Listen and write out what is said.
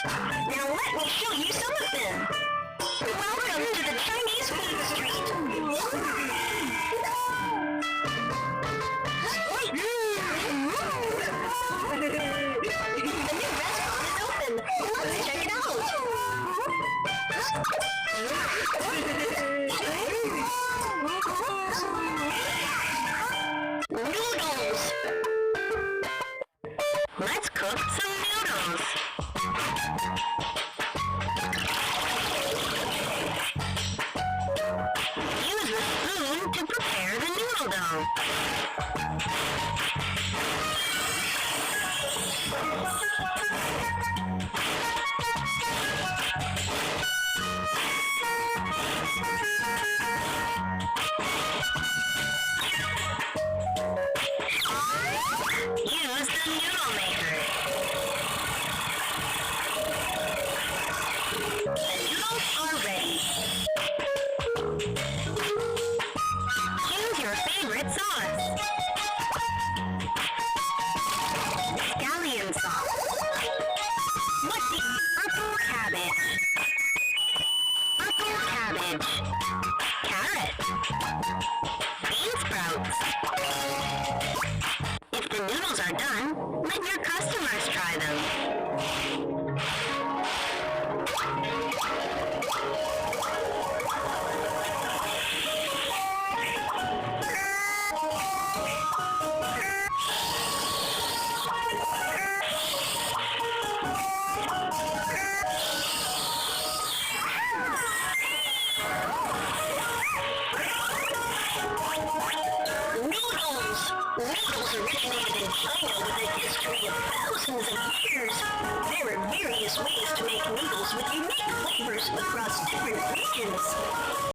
Now let me show you some of them. Welcome to the Chinese Food Street. The new restaurant is open. Let's check it out. Noodles. Let's cook some noodles. Use a spoon to prepare the noodle dough. Use the noodle maker. The noodles are ready. Choose your favorite sauce. Scallion sauce. What's the purple cabbage? Purple cabbage. Carrot. Bean sprouts. If the noodles are done, let your customers try them. Noodles originated in China with a history of thousands of years. There are various ways to make noodles with unique flavors across different regions.